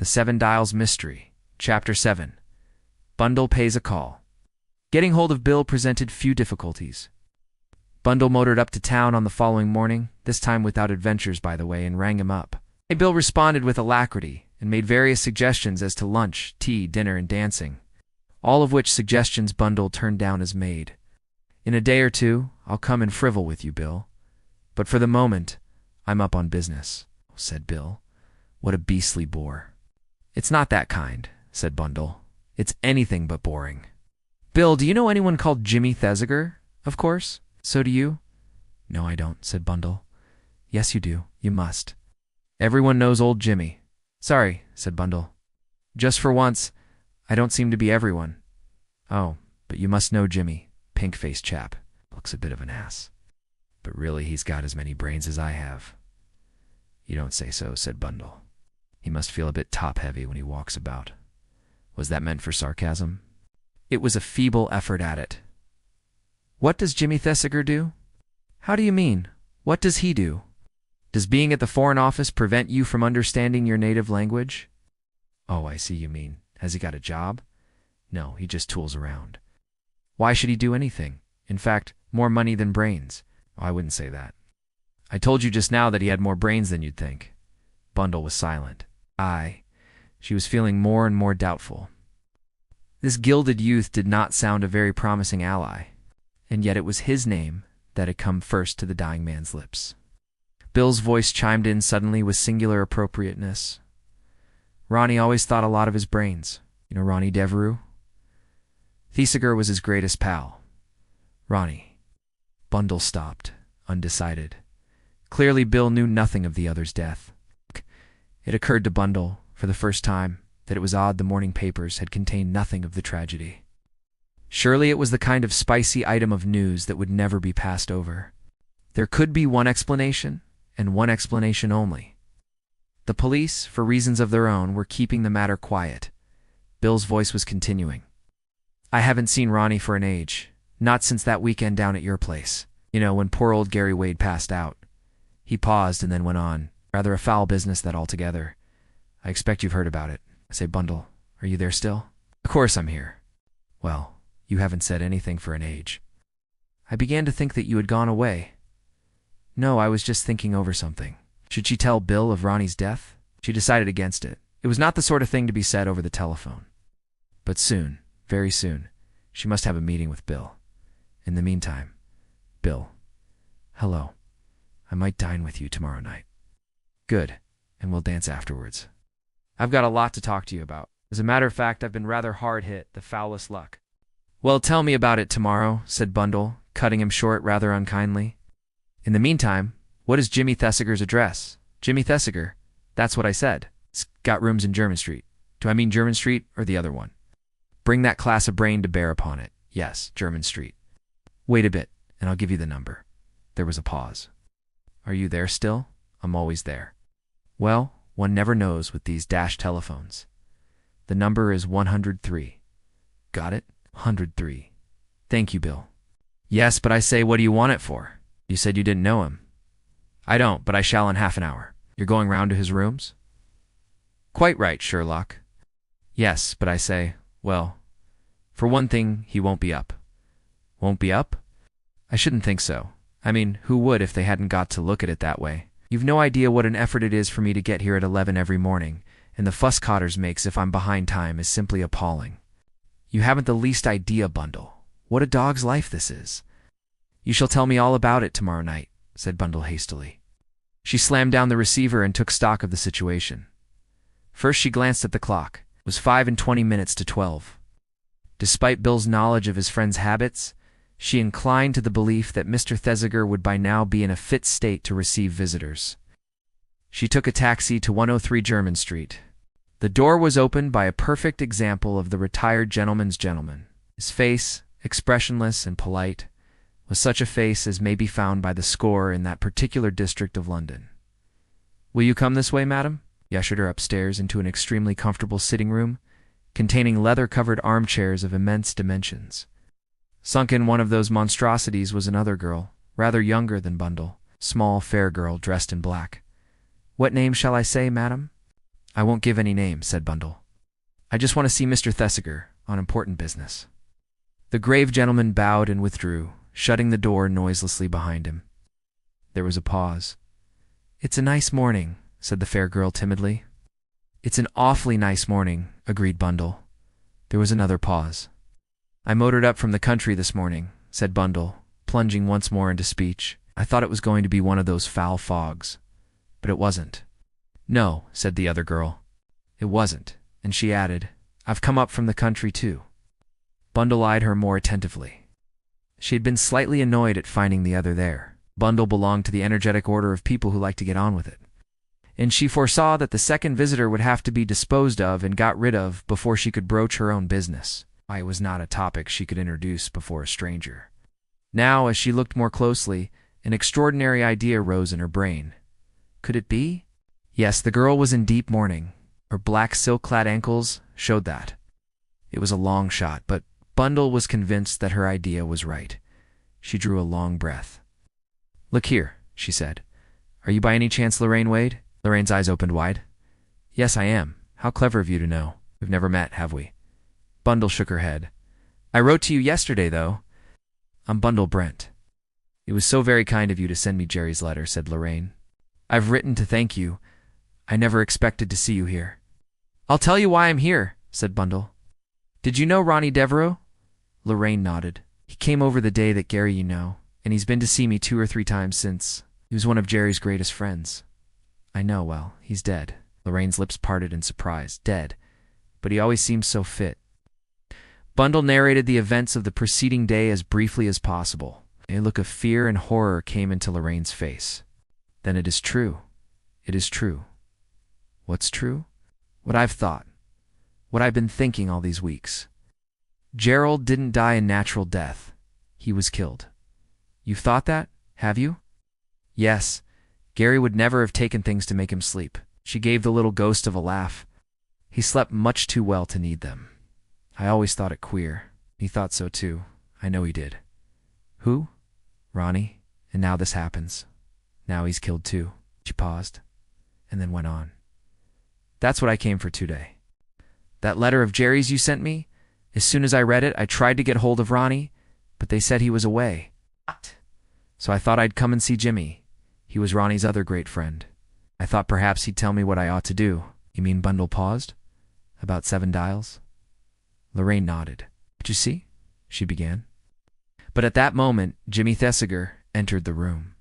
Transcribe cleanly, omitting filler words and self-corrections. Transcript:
The Seven Dials Mystery, Chapter 7. Bundle Pays a Call. Getting hold of Bill presented few difficulties. Bundle motored up to town on the following morning, this time without adventures, by the way, and rang him up. Bill responded with alacrity and made various suggestions as to lunch, tea, dinner, and dancing, all of which suggestions Bundle turned down as made. "In a day or two, I'll come and frivol with you, Bill. But for the moment, I'm up on business," said Bill. "What a beastly bore." "It's not that kind," said Bundle. "It's anything but boring." "Bill, do you know anyone called Jimmy Thesiger?" "Of course. So do you?" "No, I don't," said Bundle. "Yes, you do. You must. Everyone knows old Jimmy." "Sorry," said Bundle. "Just for once, I don't seem to be everyone." "Oh, but you must know Jimmy. Pink-faced chap. Looks a bit of an ass. But really, he's got as many brains as I have." "You don't say so," said Bundle. "He must feel a bit top-heavy when he walks about." Was that meant for sarcasm? It was a feeble effort at it. "What does Jimmy Thesiger do?" "How do you mean? What does he do? Does being at the Foreign Office prevent you from understanding your native language?" "Oh, I see you mean. Has he got a job?" "No, he just tools around." "Why should he do anything? In fact, more money than brains." "Oh, I wouldn't say that." "I told you just now that he had more brains than you'd think." Bundle was silent. She was feeling more and more doubtful. This gilded youth did not sound a very promising ally, and yet it was his name that had come first to the dying man's lips. Bill's voice chimed in suddenly with singular appropriateness. "Ronnie always thought a lot of his brains. You know Ronnie Devereux? Thesiger was his greatest pal. Ronnie." Bundle stopped, undecided. Clearly Bill knew nothing of the other's death. It occurred to Bundle, for the first time, that it was odd the morning papers had contained nothing of the tragedy. Surely it was the kind of spicy item of news that would never be passed over. There could be one explanation, and one explanation only. The police, for reasons of their own, were keeping the matter quiet. Bill's voice was continuing. "I haven't seen Ronnie for an age. Not since that weekend down at your place. You know, when poor old Gary Wade passed out." He paused and then went on. "Rather a foul business, that altogether. I expect you've heard about it. I say, Bundle, are you there still?" "Of course I'm here." "Well, you haven't said anything for an age." "I began to think that you had gone away." "No, I was just thinking over something." Should she tell Bill of Ronnie's death? She decided against it. It was not the sort of thing to be said over the telephone. But soon, very soon, she must have a meeting with Bill. In the meantime, "Bill, hello. I might dine with you tomorrow night." "Good, and we'll dance afterwards. I've got a lot to talk to you about. As a matter of fact, I've been rather hard hit, the foulest luck." "Well, tell me about it tomorrow," said Bundle, cutting him short rather unkindly. "In the meantime, what is Jimmy Thesiger's address?" "Jimmy Thesiger? That's what I said. He's got rooms in German Street." "Do I mean German Street or the other one?" "Bring that class of brain to bear upon it. Yes, German Street." "Wait a bit, and I'll give you the number." There was a pause. "Are you there still?" "I'm always there." "Well, one never knows with these dash telephones. The number is 103. "Got it? 103. Thank you, Bill." "Yes, but I say, what do you want it for? You said you didn't know him." "I don't, but I shall in half an hour." "You're going round to his rooms?" "Quite right, Sherlock." "Yes, but I say, well, for one thing, he won't be up." "Won't be up?" "I shouldn't think so. I mean, who would if they hadn't got to look at it that way? You've no idea what an effort it is for me to get here at 11 every morning, and the fuss Cotters makes if I'm behind time is simply appalling. You haven't the least idea, Bundle, what a dog's life this is." "You shall tell me all about it tomorrow night," said Bundle hastily. She slammed down the receiver and took stock of the situation. First she glanced at the clock. It was 5:20 to 12. Despite Bill's knowledge of his friend's habits, she inclined to the belief that Mr. Thesiger would by now be in a fit state to receive visitors. She took a taxi to 103 German Street. The door was opened by a perfect example of the retired gentleman's gentleman. His face, expressionless and polite, was such a face as may be found by the score in that particular district of London. "Will you come this way, madam?" He ushered her upstairs into an extremely comfortable sitting room, containing leather-covered armchairs of immense dimensions. Sunk in one of those monstrosities was another girl, rather younger than Bundle, small, fair girl dressed in black. "What name shall I say, madam?" I won't give any names, said Bundle. I just want to see Mr. Thesiger on important business. The grave gentleman bowed and withdrew, shutting the door noiselessly behind him. There was a pause. It's a nice morning, said the fair girl timidly. It's an awfully nice morning, agreed Bundle. There was another pause. I motored up from the country this morning, said Bundle, plunging once more into speech. I thought it was going to be one of those foul fogs, but it wasn't. No, said the other girl. It wasn't, and she added, I've come up from the country too. Bundle eyed her more attentively. She had been slightly annoyed at finding the other there. Bundle belonged to the energetic order of people who like to get on with it, and she foresaw that the second visitor would have to be disposed of and got rid of before she could broach her own business. Why, it was not a topic she could introduce before a stranger. Now, as she looked more closely, an extraordinary idea rose in her brain. Could it be? Yes, the girl was in deep mourning. Her black silk-clad ankles showed that. It was a long shot, but Bundle was convinced that her idea was right. She drew a long breath. Look here, she said. Are you by any chance Lorraine Wade? Lorraine's eyes opened wide. Yes, I am. How clever of you to know. We've never met, have we? Bundle shook her head. I wrote to you yesterday, though. I'm Bundle Brent. It was so very kind of you to send me Jerry's letter, said Lorraine. I've written to thank you. I never expected to see you here. I'll tell you why I'm here, said Bundle. Did you know Ronnie Devereaux? Lorraine nodded. He came over the day that Gary you know, and he's been to see me 2 or 3 times since. He was one of Jerry's greatest friends. I know, well, he's dead. Lorraine's lips parted in surprise. Dead. But he always seemed so fit. Bundle narrated the events of the preceding day as briefly as possible. A look of fear and horror came into Lorraine's face. Then it is true. It is true. What's true? What I've thought. What I've been thinking all these weeks. Gerald didn't die a natural death. He was killed. You've thought that, have you? Yes. Gary would never have taken things to make him sleep. She gave the little ghost of a laugh. He slept much too well to need them. I always thought it queer. He thought so too. I know he did. Who? Ronnie. And now this happens. Now he's killed too. She paused, and then went on. That's what I came for today. That letter of Jerry's you sent me? As soon as I read it, I tried to get hold of Ronnie, but they said he was away. What? So I thought I'd come and see Jimmy. He was Ronnie's other great friend. I thought perhaps he'd tell me what I ought to do. You mean Bundle paused? About 7 dials? Lorraine nodded. But you see? She began. But at that moment, Jimmy Thesiger entered the room.